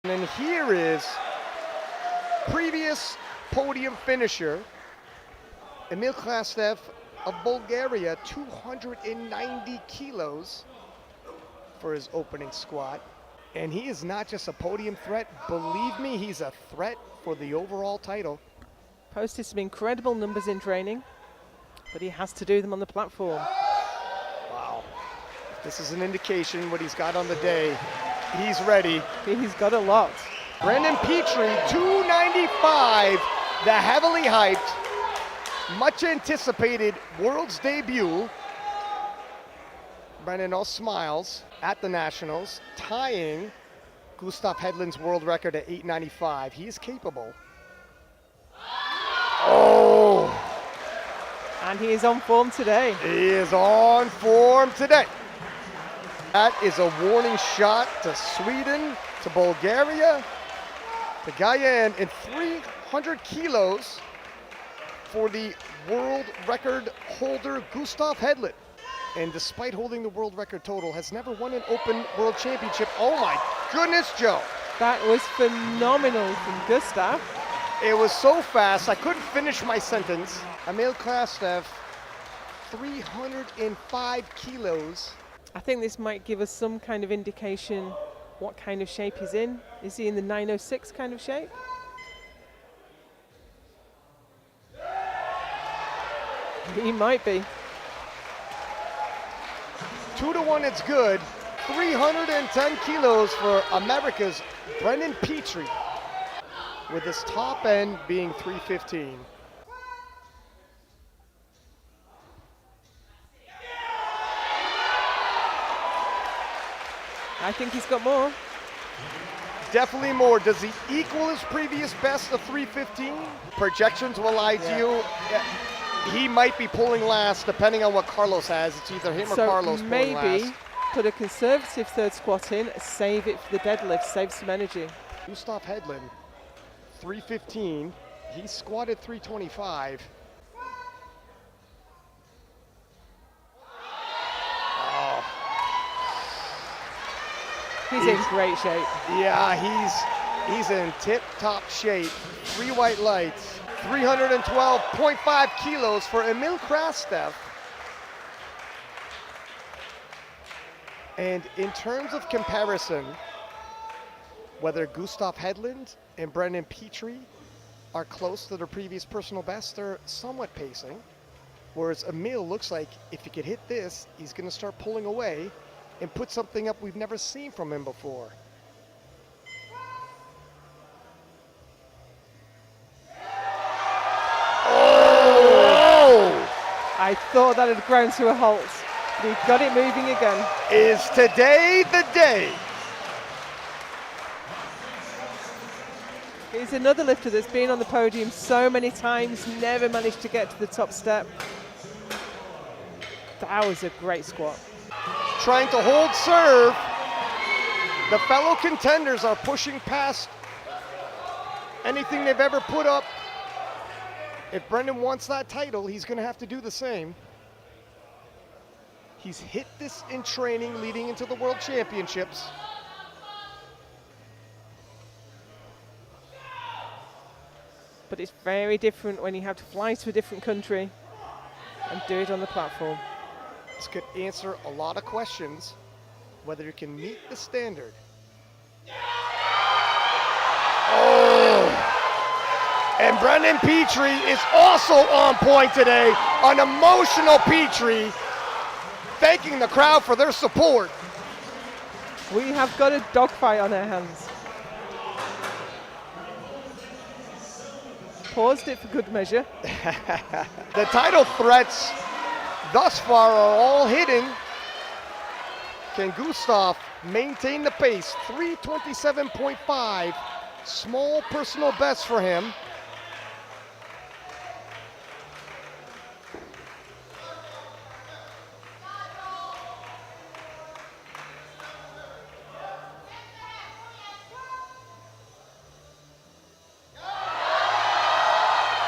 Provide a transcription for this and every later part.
And here is previous podium finisher, Emil Krustev of Bulgaria, 290 kilos for his opening squat. And he is not just a podium threat, believe me, he's a threat for the overall title. Posted some incredible numbers in training, but he has to do them on the platform. Wow. This is an indication what he's got on the day. He's ready. He's got a lot. Brendan Pitre, 295, the heavily hyped, much anticipated Worlds debut. Brendan all smiles at the Nationals, tying Gustav Hedlund's world record at 895. He is capable. Oh! And he is on form today. He is on form today. That is a warning shot to Sweden, to Bulgaria, to Guyane, and 300 kilos for the world record holder, Gustav Hedlund. And despite holding the world record total, has never won an open world championship. Oh my goodness, Joe. That was phenomenal from Gustav. It was so fast, I couldn't finish my sentence. Emil Krustev, 305 kilos. I think this might give us some kind of indication what kind of shape he's in. Is he in the 906 kind of shape? He might be. 2-1, it's good. 310 kilos for America's Brendan Pitre, with his top end being 315. I think he's got more. Definitely more. Does he equal his previous best of 315? Projections will lie to you. He might be pulling last depending on what Carlos has. It's either him or Carlos pulling last. Maybe put a conservative third squat in, save it for the deadlift, save some energy. Gustav Hedlund, 315. He squatted 325. He's in great shape. Yeah, he's in tip-top shape. 3 white lights. 312.5 kilos for Emil Krustev. And in terms of comparison, whether Gustav Hedlund and Brendan Pitre are close to their previous personal best, they're somewhat pacing. Whereas Emil looks like if he could hit this, he's going to start pulling away and put something up we've never seen from him before. Oh! I thought that had ground to a halt, but he got it moving again. Is today the day? He's another lifter that's been on the podium so many times, never managed to get to the top step. That was a great squat. Trying to hold serve. The fellow contenders are pushing past anything they've ever put up. If Brendan wants that title, he's going to have to do the same. He's hit this in training leading into the World Championships. But it's very different when you have to fly to a different country and do it on the platform. This could answer a lot of questions, whether it can meet the standard. Oh! And Brendan Pitre is also on point today. An emotional Pitre, thanking the crowd for their support. We have got a dogfight on our hands. Paused it for good measure. The title threats thus far are all hitting. Can Gustav maintain the pace? 327.5, small personal best for him.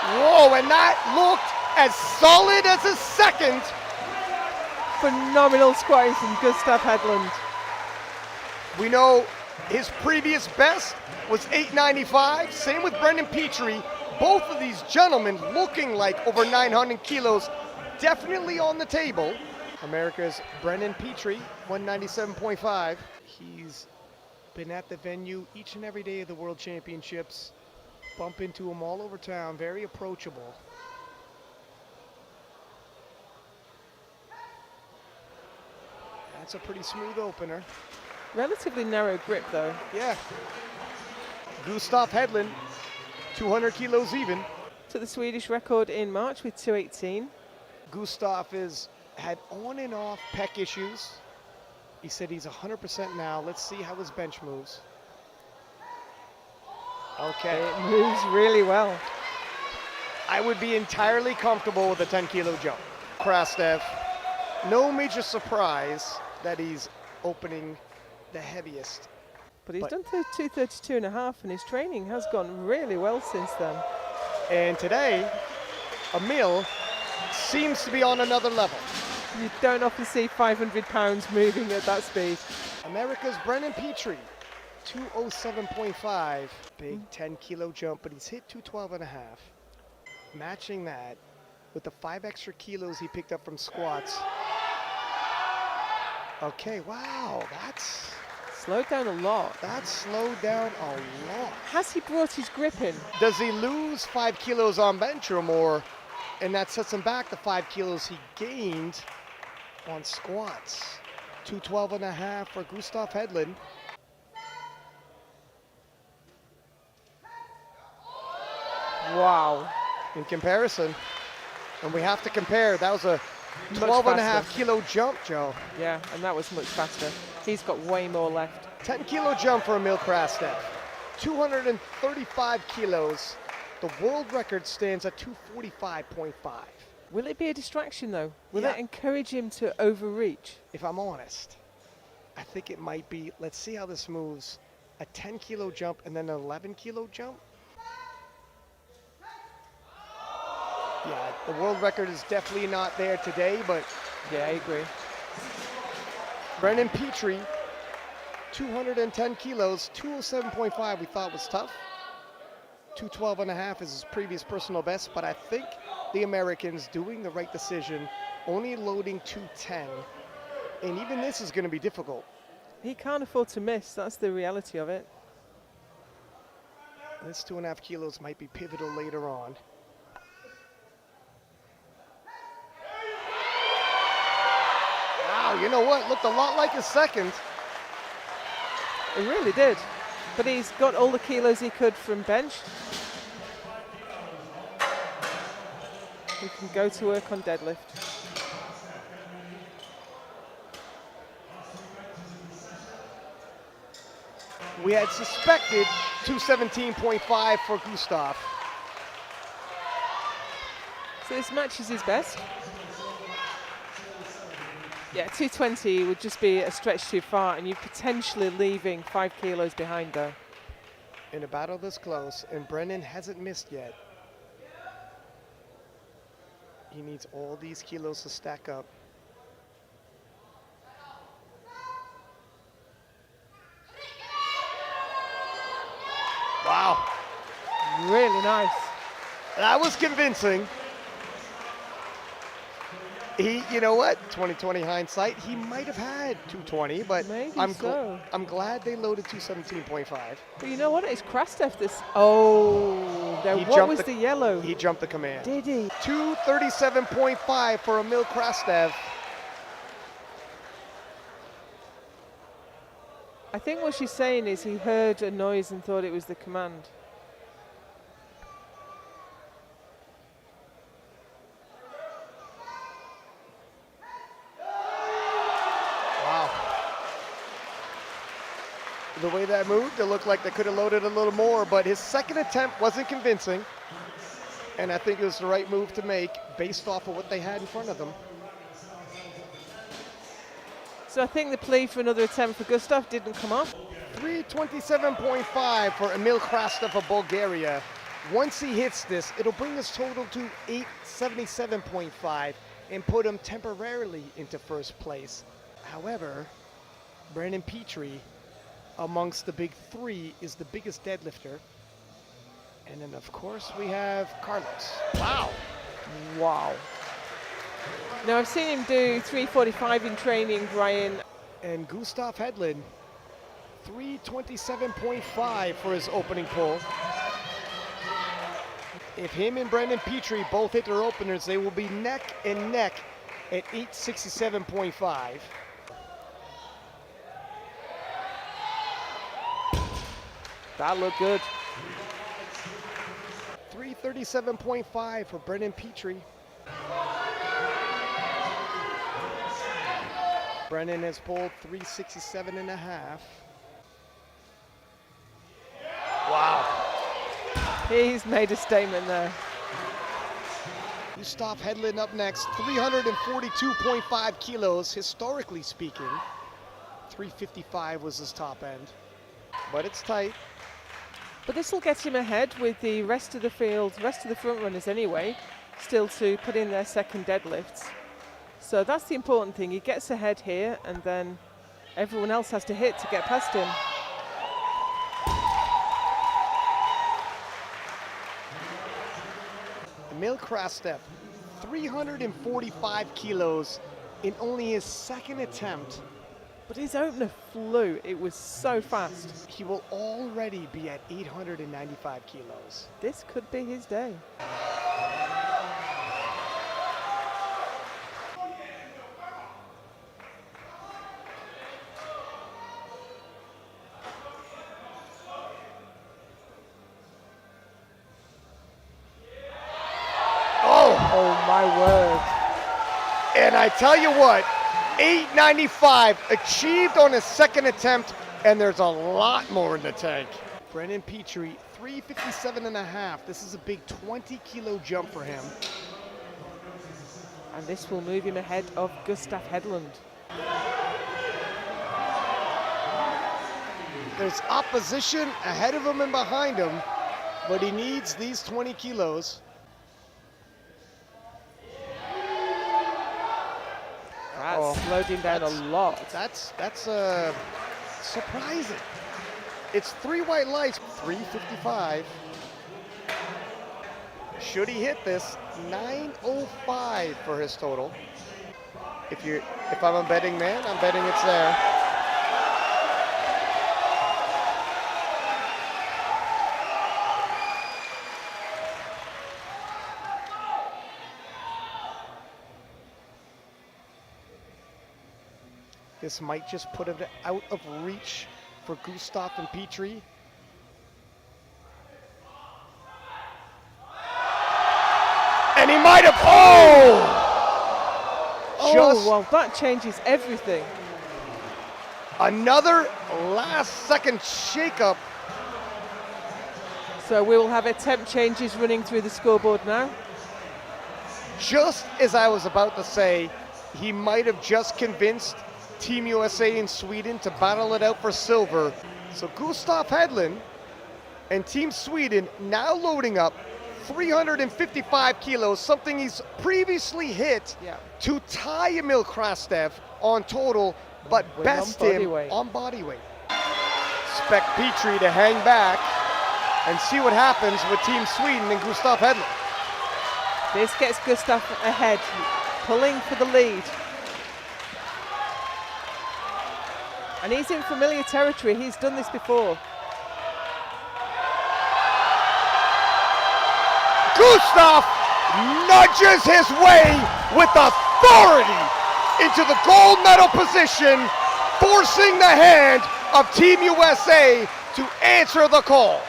Whoa, and that looked as solid as a second. Phenomenal squatting from Gustav Hedlund. We know His previous best was 895. Same with Brendan Pitre. Both of these gentlemen looking like over 900 kilos, definitely on the table. America's Brendan Pitre, 197.5. He's been at the venue each and every day of the World Championships. Bump into him all over town, very approachable. That's a pretty smooth opener. Relatively narrow grip though. Yeah. Gustav Hedlund, 200 kilos even. Took the Swedish record in March with 218. Gustav had on and off pec issues. He said he's 100% now. Let's see how his bench moves. Okay. It moves really well. I would be entirely comfortable with a 10-kilo jump. Krustev, no major surprise that he's opening the heaviest. But he's done 232.5 and his training has gone really well since then. And today, Emil seems to be on another level. You don't often see 500 pounds moving at that speed. America's Brendan Pitre, 207.5, big 10-kilo jump, but he's hit 212.5. Matching that with the 5 extra kilos he picked up from squats. Okay, wow, that's Slowed down a lot. That slowed down a lot. Has he brought his grip in? Does he lose 5 kilos on bench or more, and that sets him back the 5 kilos he gained on squats? 212.5 for Gustav Hedlund. Wow. In comparison, and we have to compare, that was a 12.5 kilo jump, Joe. Yeah, and that was much faster. He's got way more left. 10 kilo jump for Emil Krustev. 235 kilos. The world record stands at 245.5. Will it be a distraction though? Will Yeah. it encourage him to overreach? If I'm honest, I think it might be, let's see how this moves. A 10 kilo jump and then an 11 kilo jump. Yeah, the world record is definitely not there today, but Yeah, I agree. Brendan Pitre, 210 kilos, 207.5 we thought was tough. 212.5 is his previous personal best, but I think the Americans doing the right decision, only loading 210. And even this is going to be difficult. He can't afford to miss. That's the reality of it. This 2.5 kilos might be pivotal later on. Wow, you know what? Looked a lot like his second. He really did. But he's got all the kilos he could from bench. He can go to work on deadlift. We had suspected 217.5 for Gustav. So this matches his best. Yeah, 220 would just be a stretch too far, and you're potentially leaving 5 kilos behind though. In a battle this close, and Brendan hasn't missed yet. He needs all these kilos to stack up. Wow, Really nice. that was convincing. He, you know what, 2020 hindsight, he might have had 220, but Maybe I'm so. I'm glad they loaded 217.5. But you know what? It's Krustev this. Oh, there, He what jumped was the yellow? He jumped the command. Did he? 237.5 for Emil Krustev. I think what she's saying is he heard a noise and thought it was the command. Wow. The way that moved, it looked like they could have loaded a little more, but his second attempt wasn't convincing. And I think it was the right move to make based off of what they had in front of them. So I think the plea for another attempt for Gustav didn't come off. 327.5 for Emil Krustev of Bulgaria. Once he hits this, it'll bring his total to 877.5 and put him temporarily into first place. However, Brendan Pitre amongst the big three is the biggest deadlifter. And then, of course, we have Carlos. Wow. Wow. Now, I've seen him do 345 in training, Brian. And Gustav Hedlund, 327.5 for his opening pull. If him and Brendan Pitre both hit their openers, they will be neck and neck at 867.5. That looked good. 337.5 for Brendan Pitre. Brendan has pulled 367.5. Wow. He's made a statement there. Gustav Hedlund up next, 342.5 kilos, historically speaking. 355 was his top end, but it's tight. But this will get him ahead with the rest of the field, rest of the front runners anyway, still to put in their second deadlifts. So that's the important thing. He gets ahead here, and then everyone else has to hit to get past him. Emil Krustev, 345 kilos in only his second attempt. But his opener flew. It was so fast. He will already be at 895 kilos. This could be his day. Oh my word. And I tell you what, 895 achieved on his second attempt, and there's a lot more in the tank. Brendan Pitre, 357.5. This is a big 20-kilo jump for him. And this will move him ahead of Gustav Hedlund. There's opposition ahead of him and behind him, but he needs these 20 kilos. That's slowed him down a lot. That's surprising. It's 3 white lights, 355. Should he hit this, 905 for his total. If I'm a betting man, I'm betting it's there. This might just put it out of reach for Gustav and Pitre. And he might have, Well, that changes everything. Another last-second shakeup. So we will have attempt changes running through the scoreboard now. Just as I was about to say, he might have just convinced Team USA in Sweden to battle it out for silver. So Gustav Hedlund and Team Sweden now loading up 355 kilos, something he's previously hit to tie Emil Krustev on total, but best him on body weight. Expect Pitre to hang back and see what happens with Team Sweden and Gustav Hedlund. This gets Gustav ahead, pulling for the lead. And he's in familiar territory. He's done this before. Gustav nudges his way with authority into the gold medal position, forcing the hand of Team USA to answer the call.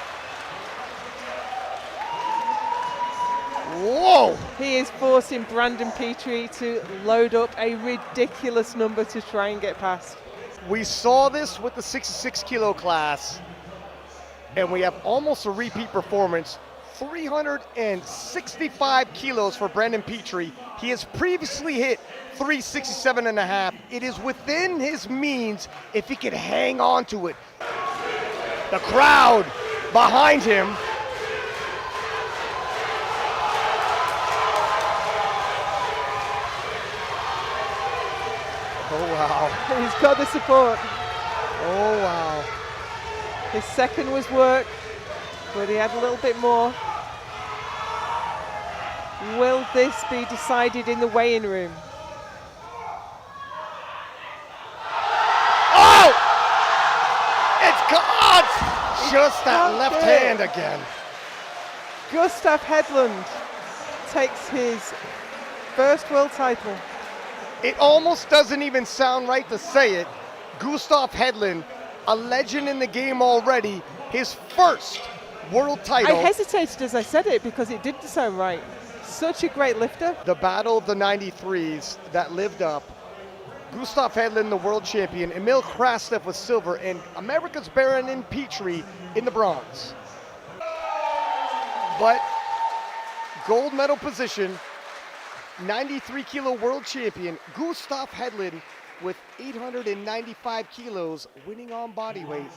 Whoa! He is forcing Brendan Pitre to load up a ridiculous number to try and get past. We saw this with the 66 kilo class, and we have almost a repeat performance. 365 kilos for Brendan Pitre. He has previously hit 367.5. It is within his means if he can hang on to it. The crowd behind him. Oh, wow. He's got the support. Oh, wow. His second was work, but he had a little bit more. Will this be decided in the weigh-in room? Oh! It's caught! Just that Can't left do it. hand again. Gustav Hedlund takes his first world title. It almost doesn't even sound right to say it. Gustav Hedlund, a legend in the game already, his first world I title. hesitated as I said it because it didn't sound right. Such a great lifter. The battle of the 93s that lived up. Gustav Hedlund, the world champion. Emil Krustev was silver, and America's Baron Pitre in the bronze. But gold medal position, 93 kilo world champion, Gustav Hedlund with 895 kilos, winning on body weight.